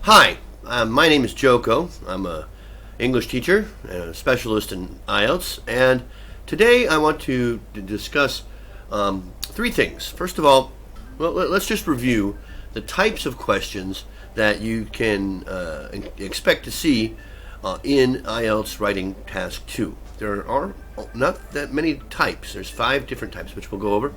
Hi, my name is Joko. I'm a English teacher and a specialist in IELTS, and today I want to discuss three things. First of all, let's just review the types of questions that you can expect to see in IELTS Writing Task 2. There are not that many types. There's 5 different types, which we'll go over.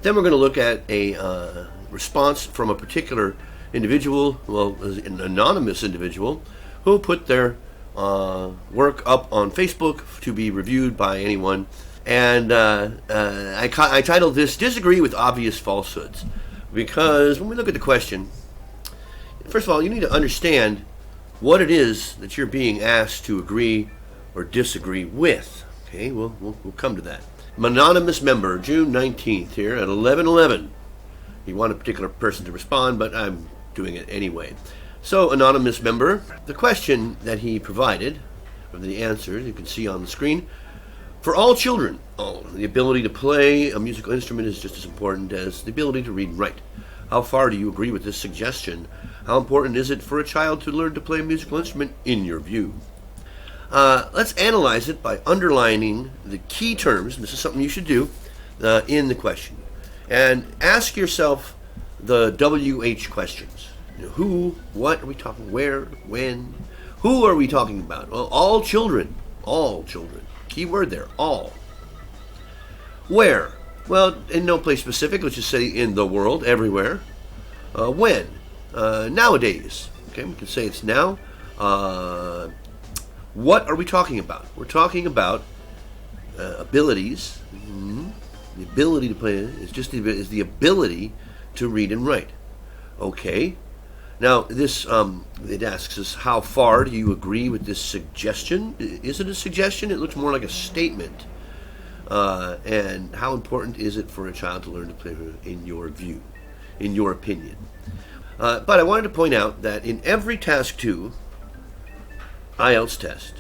Then we're going to look at a response from a particular individual, an anonymous individual, who put their work up on Facebook to be reviewed by anyone. And I titled this "Disagree with Obvious Falsehoods," because when we look at the question, first of all, you need to understand what it is that you're being asked to agree or disagree with. Okay, we'll come to that. Anonymous member, June 19th here at 11:11. You want a particular person to respond, but I'm doing it anyway. So, anonymous member, the question that he provided, or the answer you can see on the screen: for all children, the ability to play a musical instrument is just as important as the ability to read and write. How far do you agree with this suggestion? How important is it for a child to learn to play a musical instrument, in your view? Let's analyze it by underlining the key terms, and this is something you should do in the question. And ask yourself the WH questions. Who, what are we talking, where, when? Who are we talking about? Well, all children. All children. Key word there, all. Where? Well, in no place specific, let's just say in the world, everywhere. When? Nowadays. Okay, we can say it's now. What are we talking about? We're talking about abilities. The ability to play is the ability to read and write. Okay. Now this it asks us, how far do you agree with this suggestion? Is it a suggestion? It looks more like a statement. And how important is it for a child to learn to play, in your view, in your opinion? But I wanted to point out that in every Task 2 IELTS test,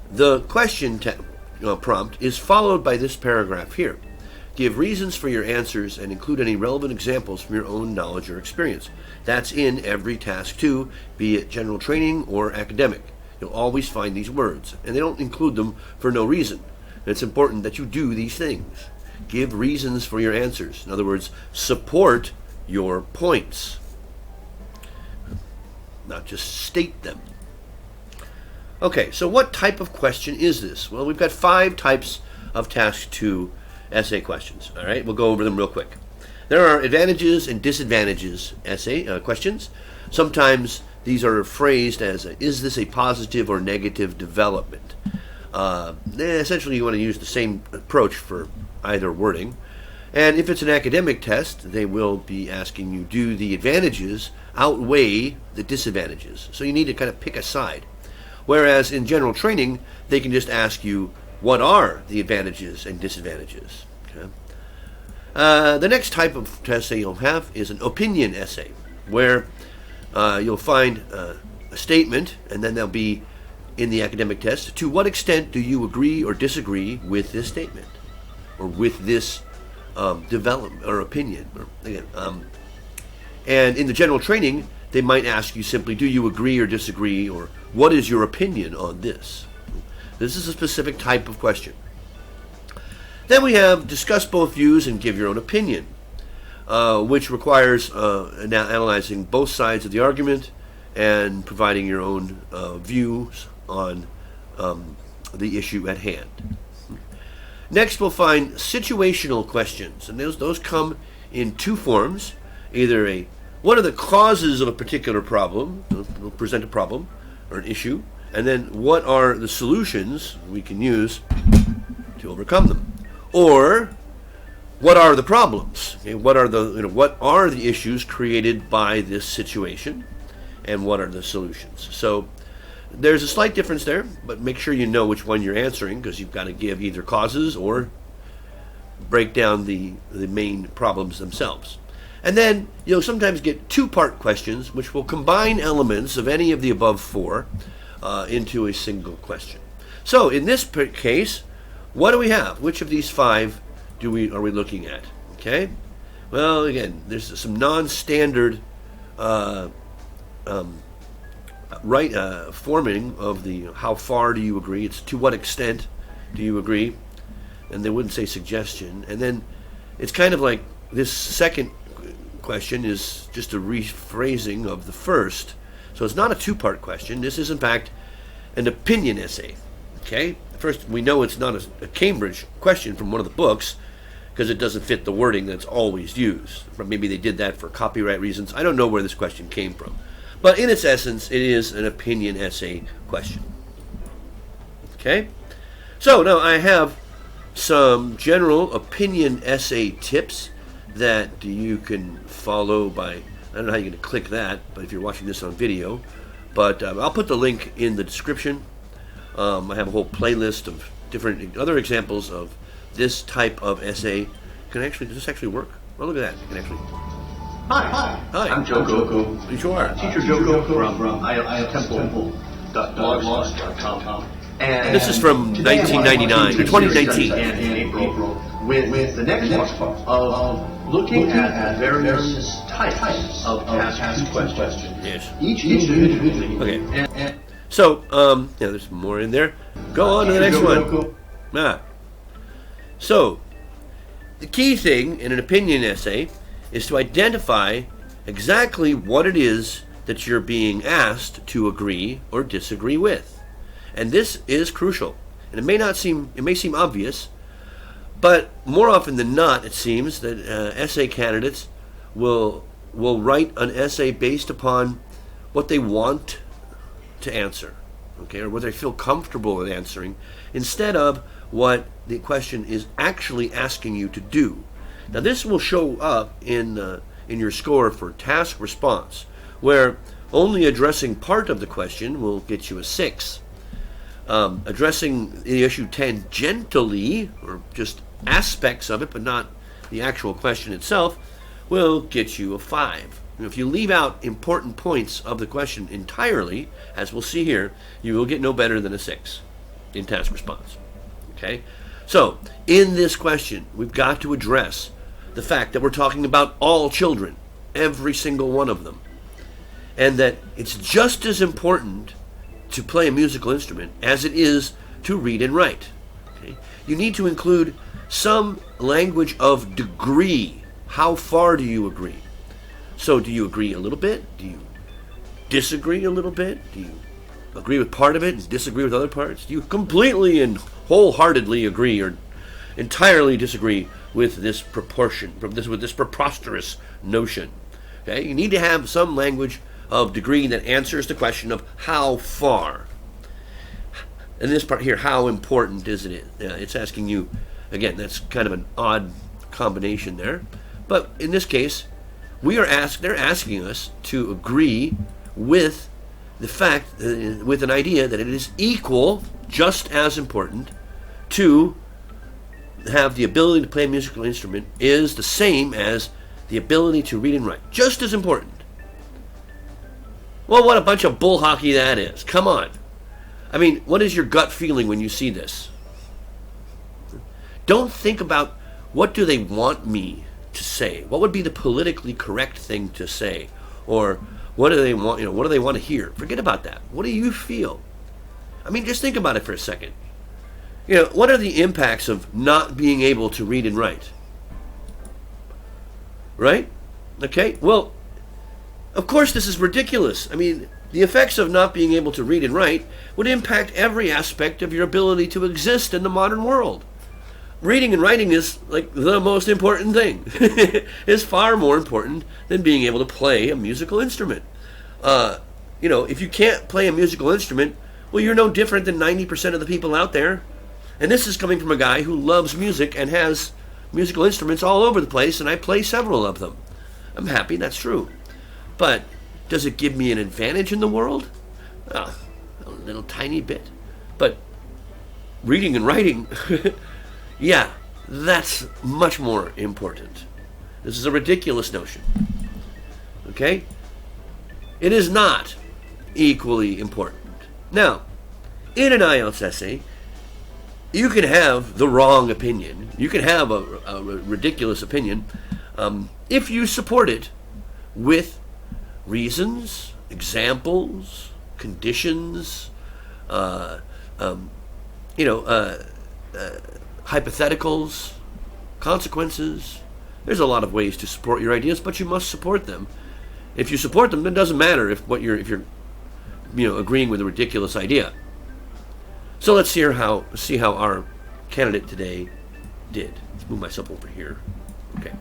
the question prompt is followed by this paragraph here. Give reasons for your answers and include any relevant examples from your own knowledge or experience. That's in every Task 2, be it general training or academic. You'll always find these words, and they don't include them for no reason. It's important that you do these things. Give reasons for your answers. In other words, support your points, not just state them. Okay, so what type of question is this? Well, we've got 5 types of Task 2 essay questions. All right, we'll go over them real quick. There are advantages and disadvantages essay questions. Sometimes these are phrased as, is this a positive or negative development? Essentially, you want to use the same approach for either wording. And if it's an academic test, they will be asking you, do the advantages outweigh the disadvantages? So you need to kind of pick a side. Whereas in general training, they can just ask you, what are the advantages and disadvantages? Okay. The next type of essay you'll have is an opinion essay, where you'll find a statement, and then there'll be, in the academic test, to what extent do you agree or disagree with this statement, or with this development or opinion? And in the general training, they might ask you simply, do you agree or disagree, or what is your opinion on this? This is a specific type of question. Then we have discuss both views and give your own opinion, which requires analyzing both sides of the argument and providing your own views on the issue at hand. Next, we'll find situational questions, and those come in 2 forms. Either what are the causes of a particular problem? We'll present a problem or an issue, and then what are the solutions we can use to overcome them? Or what are the problems? Okay, what are the issues created by this situation, and what are the solutions? So there's a slight difference there, but make sure you know which one you're answering, because you've got to give either causes or break down the main problems themselves. And then you'll sometimes get 2-part questions, which will combine elements of any of the above 4 into a single question. So in this case, what do we have? Which of these 5 are we looking at? Okay. Well, again, there's some non-standard forming of the how far do you agree. It's to what extent do you agree, and they wouldn't say suggestion. And then it's kind of like this second question is just a rephrasing of the first. So it's not a two-part question. This is in fact an opinion essay. Okay. First, we know it's not a Cambridge question from one of the books because it doesn't fit the wording that's always used. Or maybe they did that for copyright reasons. I don't know where this question came from. But in its essence, it is an opinion essay question. Okay? So now I have some general opinion essay tips that you can follow by, I don't know how you're going to click that, but if you're watching this on video, but I'll put the link in the description. I have a whole playlist of different other examples of this type of essay. Does this actually work? Oh, look at that. You can actually... Hi. I'm Joko. You are. Teacher Joko from IELTStemple.blogspot.com. And this is from 1999, or 2019. In April, with the next part of looking at various types of task questions. Yes. Each individually. Okay. So, there's more in there. Go on to the next one. So, the key thing in an opinion essay is to identify exactly what it is that you're being asked to agree or disagree with. And this is crucial. And it may seem obvious, but more often than not, it seems that essay candidates will write an essay based upon what they want to answer, okay, or what they feel comfortable with answering, instead of what the question is actually asking you to do. Now, this will show up in your score for task response, where only addressing part of the question will get you a 6. Addressing the issue tangentially, or just aspects of it, but not the actual question itself, will get you a 5. If you leave out important points of the question entirely, as we'll see here, you will get no better than a 6 in task response. Okay? So, in this question, we've got to address the fact that we're talking about all children, every single one of them, and that it's just as important to play a musical instrument as it is to read and write. Okay? You need to include some language of degree. How far do you agree? So do you agree a little bit? Do you disagree a little bit? Do you agree with part of it and disagree with other parts? Do you completely and wholeheartedly agree or entirely disagree with this with this preposterous notion? Okay? You need to have some language of degree that answers the question of how far. And this part here, how important is it? It's asking you, again, that's kind of an odd combination there. But in this case, they're asking us to agree with the fact, with an idea that it is equal, just as important, to have the ability to play a musical instrument is the same as the ability to read and write. Just as important. Well, what a bunch of bull hockey that is. Come on. I mean, what is your gut feeling when you see this? Don't think about what do they want me to say. What would be the politically correct thing to say? Or what do they want, what do they want to hear? Forget about that. What do you feel? I mean, just think about it for a second. What are the impacts of not being able to read and write? Right? Okay? Well, of course this is ridiculous. I mean, the effects of not being able to read and write would impact every aspect of your ability to exist in the modern world. Reading and writing is like the most important thing. It's far more important than being able to play a musical instrument. If you can't play a musical instrument, well, you're no different than 90% of the people out there. And this is coming from a guy who loves music and has musical instruments all over the place, and I play several of them. I'm happy, that's true. But does it give me an advantage in the world? A little tiny bit. But reading and writing, yeah, that's much more important. This is a ridiculous notion. Okay? It is not equally important. Now, in an IELTS essay, you can have the wrong opinion. You can have a ridiculous opinion if you support it with reasons, examples, conditions, you know, hypotheticals, consequences. There's a lot of ways to support your ideas, but you must support them. If you support them, it doesn't matter if you're agreeing with a ridiculous idea. So let's see how our candidate today did. Let's move myself over here. Okay.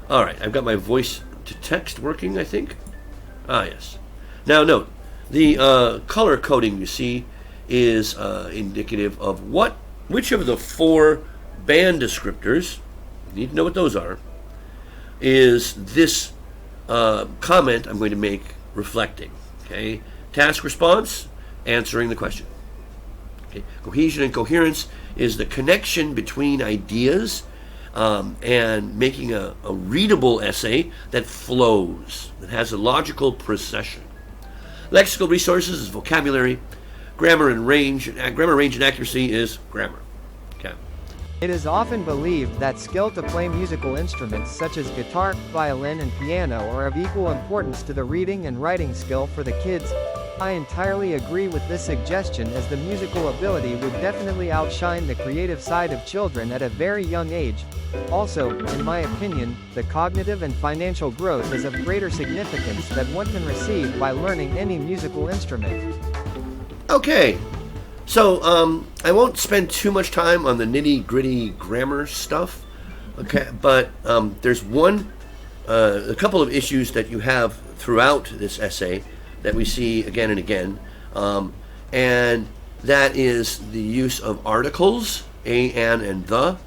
All right, I've got my voice to text working, I think. Ah, yes. Now note, the color coding you see is indicative of which of the 4 band descriptors, you need to know what those are, is this comment I'm going to make reflecting. Okay, task response, answering the question. Okay, cohesion and coherence is the connection between ideas and making a readable essay that flows, that has a logical procession. Lexical resources is vocabulary. Grammar range and accuracy is grammar. Okay. It is often believed that skill to play musical instruments such as guitar, violin, and piano are of equal importance to the reading and writing skill for the kids. I entirely agree with this suggestion, as the musical ability would definitely outshine the creative side of children at a very young age. Also, in my opinion, the cognitive and financial growth is of greater significance that one can receive by learning any musical instrument. Okay, so I won't spend too much time on the nitty-gritty grammar stuff. Okay, but there's a couple of issues that you have throughout this essay that we see again and again, and that is the use of articles, a, and the,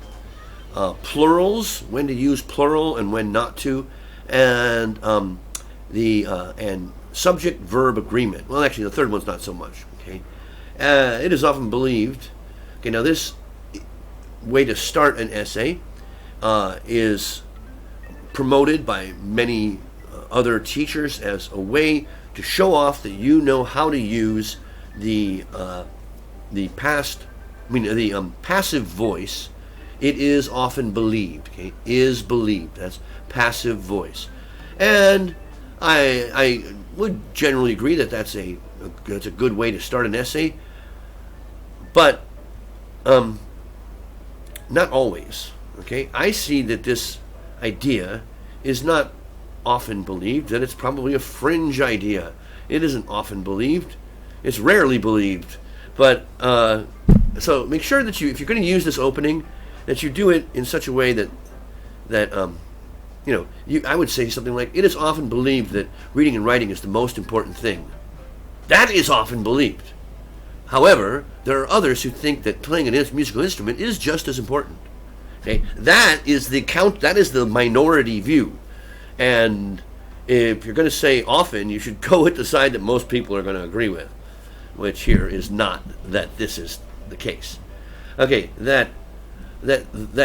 plurals, when to use plural and when not to, and and subject-verb agreement. Well, actually, the third one's not so much. Okay, it is often believed. Okay, now this way to start an essay is promoted by many other teachers as a way to show off that you know how to use the passive voice. It is often believed. Okay, is believed. That's passive voice, and I would generally agree that that's a good way to start an essay, but not always. Okay, I see that this idea is not often believed, that it's probably a fringe idea. It isn't often believed. It's rarely believed. But so make sure that if you're going to use this opening, that you do it in such a way that I would say something like, it is often believed that reading and writing is the most important thing. That is often believed. However, there are others who think that playing a musical instrument is just as important. Okay, that is the minority view. And if you're going to say often, you should go with the side that most people are going to agree with, which here is not that this is the case. Okay, that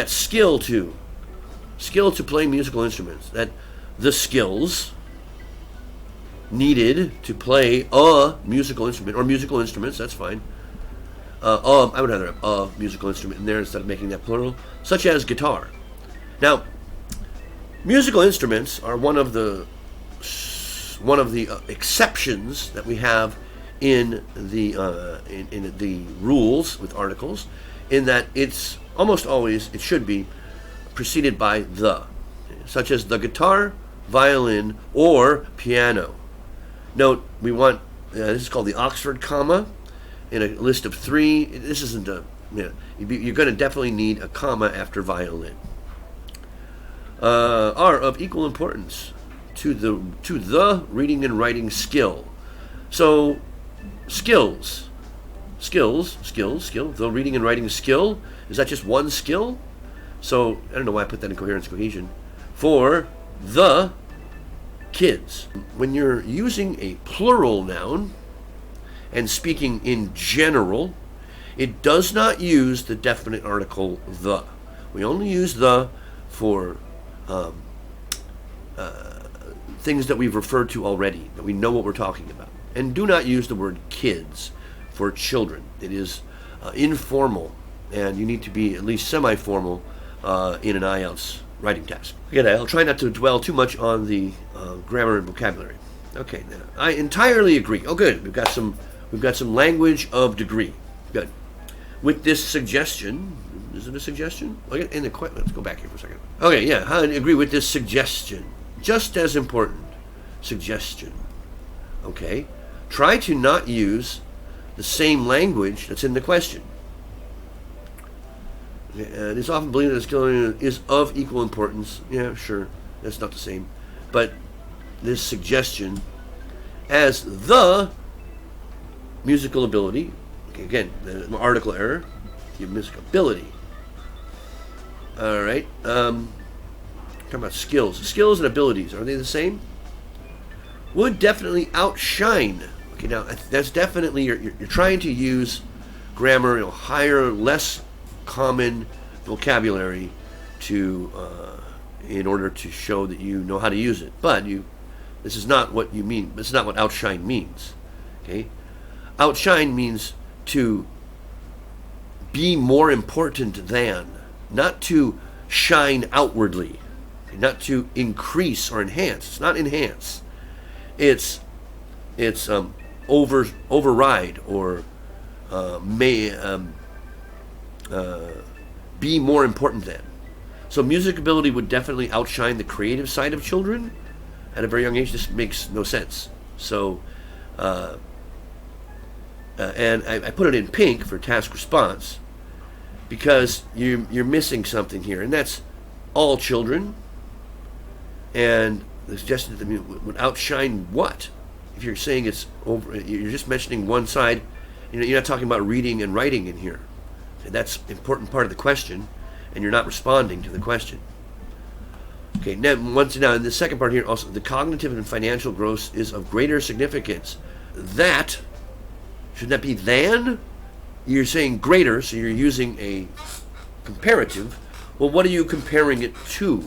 skill to play musical instruments, that the skills needed to play a musical instrument, or musical instruments, that's fine. I would rather have a musical instrument in there instead of making that plural, such as guitar. Now, musical instruments are one of the exceptions that we have in the rules with articles, in that it's almost always, it should be preceded by the, such as the guitar, violin, or piano. Note, we want, this is called the Oxford comma, in a list of 3. This isn't you're going to definitely need a comma after violin. Are of equal importance to the reading and writing skill. So, skill, the reading and writing skill, is that just one skill? So, I don't know why I put that in coherence cohesion. For the kids. When you're using a plural noun and speaking in general, it does not use the definite article the. We only use the for things that we've referred to already, that we know what we're talking about. And do not use the word kids for children. It is informal, and you need to be at least semi-formal in an IELTS writing task. Again, I'll try not to dwell too much on the grammar and vocabulary. Okay, now, I entirely agree. Oh, good. We've got some language of degree. Good. With this suggestion, is it a suggestion? Okay, let's go back here for a second. Okay, yeah, I agree with this suggestion. Just as important, suggestion. Okay, try to not use the same language that's in the question. It is often believed that the skill is of equal importance. Yeah, sure, that's not the same. But this suggestion as the musical ability, okay, again, the article error, the musical ability. All right, talking about skills. Skills and abilities, are they the same? Would definitely outshine. Okay, now that's definitely, you're trying to use grammar, higher, less common vocabulary to in order to show that you know how to use it. But this is not what you mean. This is not what outshine means. Okay, outshine means to be more important than, not to shine outwardly, not to increase or enhance. It's not enhance. It's override or be more important than. So music ability would definitely outshine the creative side of children at a very young age. This makes no sense. So, and I put it in pink for task response because you're missing something here, and that's all children. And the suggestion that would outshine what? If you're saying it's over, you're just mentioning one side. You're not talking about reading and writing in here. And that's an important part of the question, and you're not responding to the question. Okay, now in the second part here, also the cognitive and financial growth is of greater significance. That should that be than? You're saying greater, so you're using a comparative. Well, what are you comparing it to?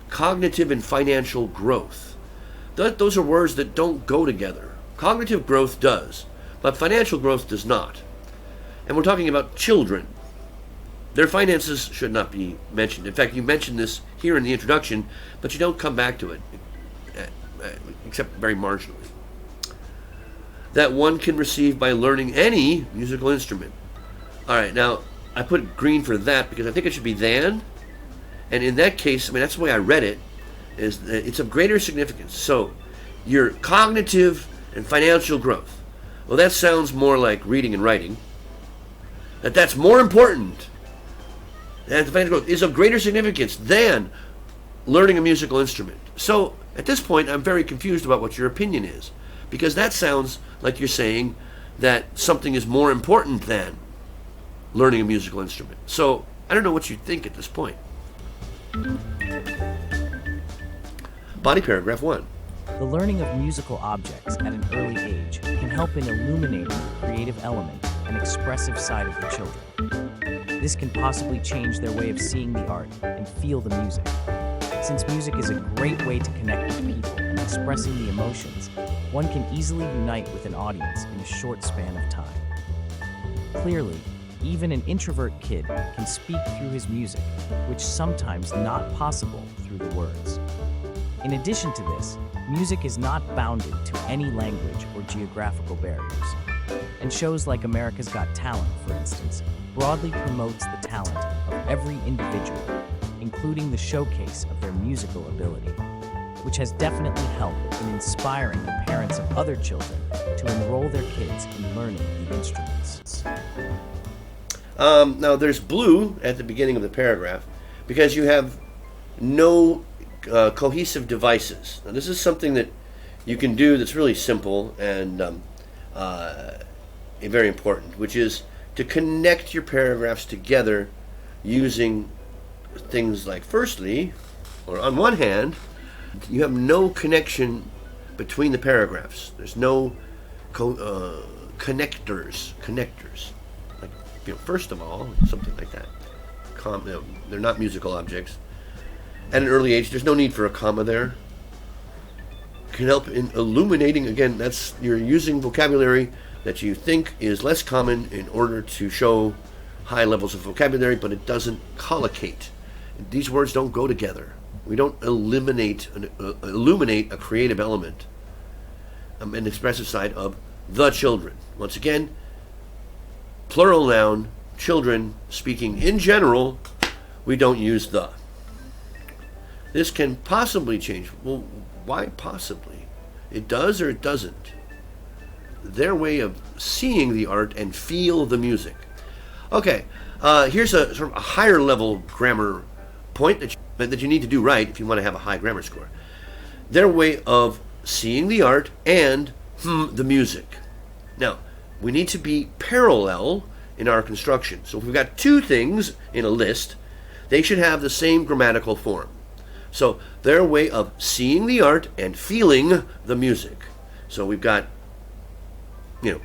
Cognitive and financial growth. Those are words that don't go together. Cognitive growth does, but financial growth does not. And we're talking about children. Their finances should not be mentioned. In fact, you mentioned this here in the introduction, but you don't come back to it, except very marginally. That one can receive by learning any musical instrument. All right, now I put green for that because I think it should be than. And in that case, that's the way I read it, is that it's of greater significance. So your cognitive and financial growth. Well, that sounds more like reading and writing. That's more important. That the financial growth is of greater significance than learning a musical instrument. So at this point, I'm very confused about what your opinion is, because that sounds like you're saying that something is more important than learning a musical instrument. So I don't know what you think at this point. Body paragraph 1. The learning of musical objects at an early age can help in illuminating the creative element and expressive side of the children. This can possibly change their way of seeing the art and feel the music. Since music is a great way to connect with people and expressing the emotions, one can easily unite with an audience in a short span of time. Clearly, even an introvert kid can speak through his music, which sometimes not possible through the words. In addition to this, music is not bounded to any language or geographical barriers. And shows like America's Got Talent, for instance, broadly promotes the talent of every individual, including the showcase of their musical ability, which has definitely helped in inspiring the parents of other children to enroll their kids in learning the instruments. Now there's blue at the beginning of the paragraph because you have no cohesive devices. Now this is something that you can do that's really simple and very important, which is to connect your paragraphs together using things like, firstly, or on one hand, you have no connection between the paragraphs. There's no connectors. Like, first of all, something like that. They're not musical objects. At an early age, there's no need for a comma there. Can help in illuminating. Again, that's, you're using vocabulary that you think is less common in order to show high levels of vocabulary, but it doesn't collocate. These words don't go together. We don't illuminate a creative element an expressive side of the children. Once again, plural noun, children, speaking in general, we don't use the. This can possibly change. Well, why possibly? It does or it doesn't. Their way of seeing the art and feel the music. Okay, here's a sort of a higher level grammar point that you need to do right if you want to have a high grammar score. Their way of seeing the art and the music. Now, we need to be parallel in our construction. So if we've got two things in a list, they should have the same grammatical form. So their way of seeing the art and feeling the music. So we've got,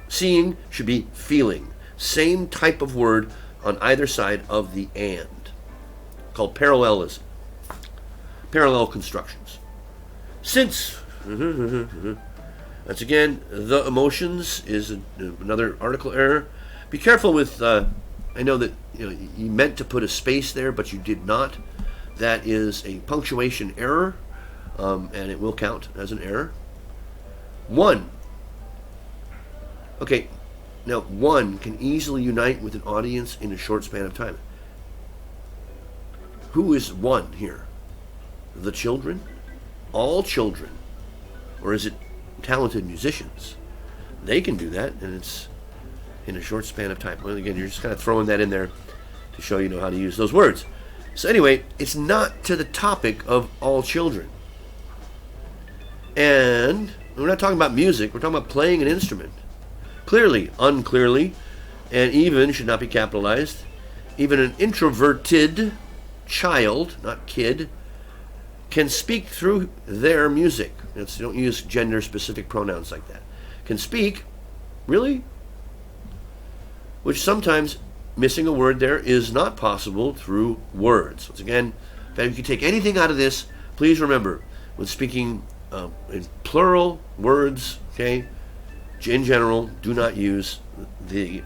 seeing should be feeling. Same type of word on either side of the and. Called parallelism. Parallel constructions. Since, once again, the emotions is another article error. Be careful with, I know that you meant to put a space there, but you did not. That is a punctuation error, and it will count as an error. One. Okay, now one can easily unite with an audience in a short span of time. Who is one here? The children? All children? Or is it talented musicians? They can do that, and it's in a short span of time. Well, again, you're just kind of throwing that in there to show you know how to use those words. So anyway, it's not to the topic of all children. And we're not talking about music, we're talking about playing an instrument. Clearly, unclearly, and even should not be capitalized. Even an introverted child, not kid, can speak through their music. You don't use gender-specific pronouns like that. Can speak, really? Which sometimes missing a word there is not possible through words. Once again, if you take anything out of this, please remember, when speaking in plural words, okay, in general, do not use the.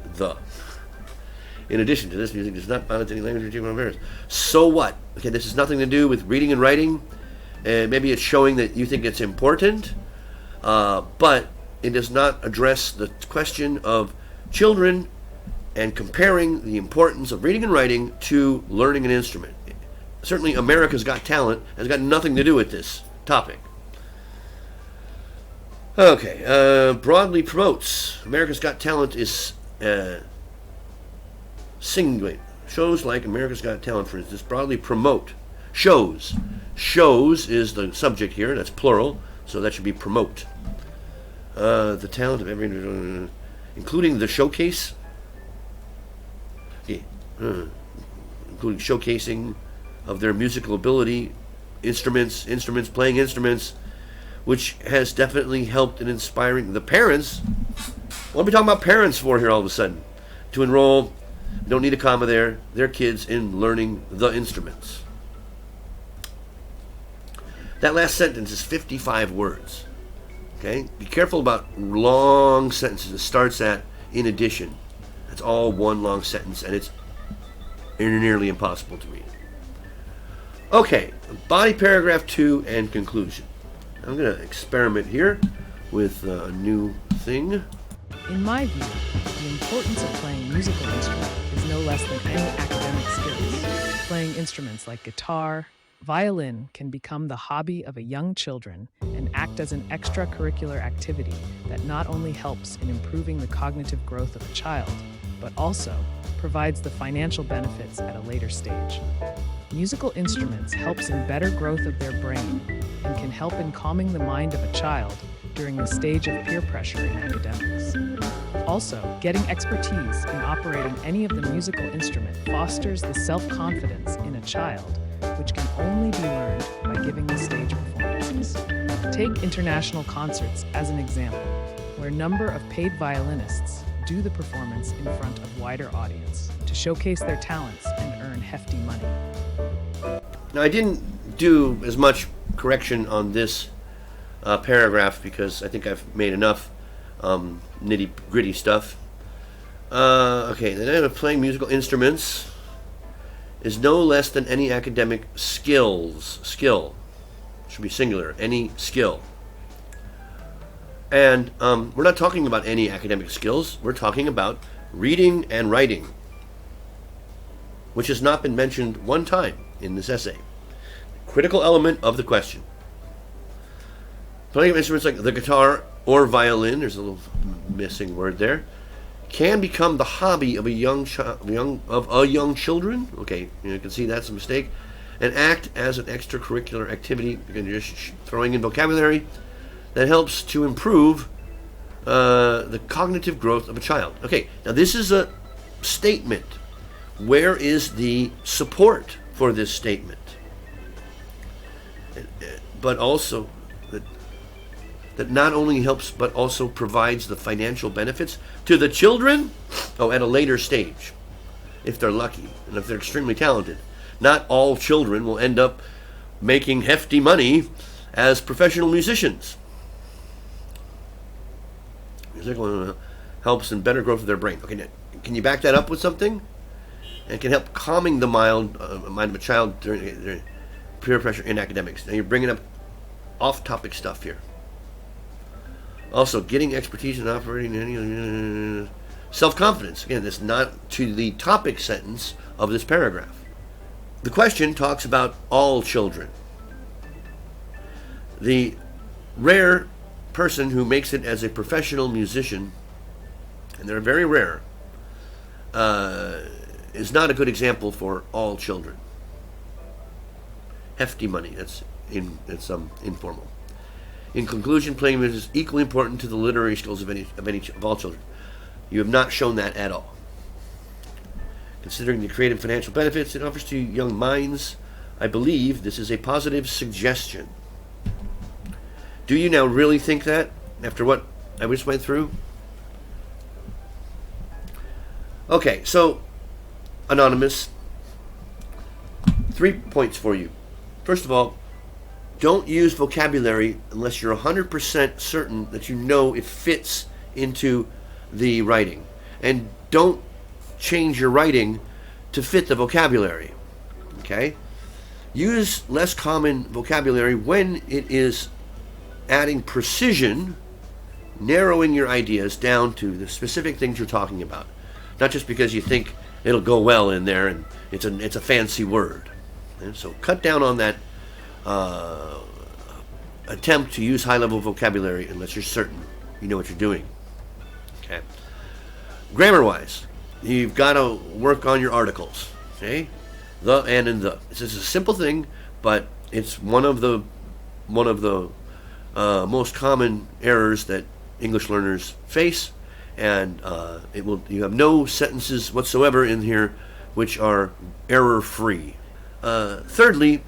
In addition to this, music does not bound to any language or geographical barriers. So what? Okay, this has nothing to do with reading and writing. And maybe it's showing that you think it's important, but it does not address the question of children and comparing the importance of reading and writing to learning an instrument. Certainly, America's Got Talent has got nothing to do with this topic. Okay, broadly promotes. America's Got Talent is singular. Shows like America's Got Talent, for instance, broadly promote. Shows. Shows is the subject here, that's plural, so that should be promote. The talent of every, including the showcase, including showcasing of their musical ability, instruments, playing instruments, which has definitely helped in inspiring the parents. What are we talking about parents for here all of a sudden? To enroll, don't need a comma there, their kids in learning the instruments. That last sentence is 55 words. Okay? Be careful about long sentences. It starts at in addition. That's all one long sentence, and it's nearly impossible to read. Okay, body paragraph 2 and conclusion. I'm going to experiment here with a new thing. In my view, the importance of playing musical instruments is no less than any academic skills. Playing instruments like guitar, violin can become the hobby of a young children and act as an extracurricular activity that not only helps in improving the cognitive growth of a child, but also provides the financial benefits at a later stage. Musical instruments helps in better growth of their brain and can help in calming the mind of a child during the stage of peer pressure in academics. Also, getting expertise in operating any of the musical instrument fosters the self-confidence in a child, which can only be learned by giving the stage performances. Take international concerts as an example, where a number of paid violinists do the performance in front of wider audience to showcase their talents and earn hefty money. Now, I didn't do as much correction on this paragraph because I think I've made enough nitty-gritty stuff. Okay, the name of playing musical instruments is no less than any academic skill. Should be singular, any skill. And we're not talking about any academic skills. We're talking about reading and writing, which has not been mentioned one time in this essay. Critical element of the question. Playing of instruments like the guitar or violin, there's a little missing word there, can become the hobby of young children. Okay, you can see that's a mistake, and act as an extracurricular activity. Again, you're just throwing in vocabulary that helps to improve the cognitive growth of a child. Okay, now this is a statement. Where is the support for this statement? But also that not only helps but also provides the financial benefits to the children at a later stage, if they're lucky and if they're extremely talented. Not all children will end up making hefty money as professional musicians. Music helps in better growth of their brain. Okay, now, can you back that up with something? And can help calming the mind of a child during peer pressure in academics. Now you're bringing up off-topic stuff here. Also, getting expertise in operating any self-confidence. Again, that's not to the topic sentence of this paragraph. The question talks about all children. The rare person who makes it as a professional musician, and they're very rare, is not a good example for all children. Hefty money. It's informal. In conclusion, playing music is equally important to the literary skills of all children. You have not shown that at all. Considering the creative financial benefits it offers to young minds, I believe this is a positive suggestion. Do you now really think that, after what I just went through? Okay, so, Anonymous, 3 points for you. First of all, don't use vocabulary unless you're 100% certain that you know it fits into the writing. And don't change your writing to fit the vocabulary. Okay? Use less common vocabulary when it is adding precision, narrowing your ideas down to the specific things you're talking about. Not just because you think it'll go well in there and it's a fancy word. And so cut down on that attempt to use high-level vocabulary unless you're certain you know what you're doing. Okay. Grammar-wise, you've got to work on your articles. Okay, the and the. This is a simple thing, but it's one of the most common errors that English learners face, and you have no sentences whatsoever in here which are error-free. Thirdly,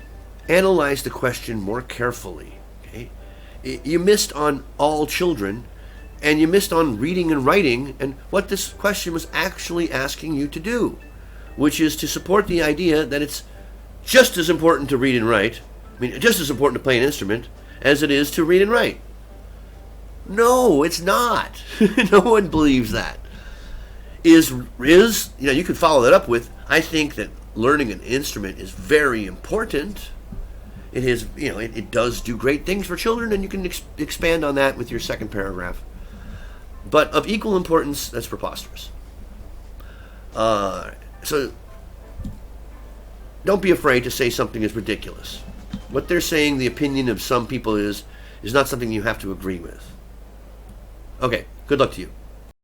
analyze the question more carefully. Okay? You missed on all children, and you missed on reading and writing, and what this question was actually asking you to do, which is to support the idea that it's just as important to read and write, just as important to play an instrument, as it is to read and write. No, it's not. No one believes that. You could follow that up with, I think that learning an instrument is very important. It does do great things for children, and you can expand on that with your second paragraph. But of equal importance, that's preposterous. So don't be afraid to say something is ridiculous. What they're saying, the opinion of some people is not something you have to agree with. Okay, good luck to you.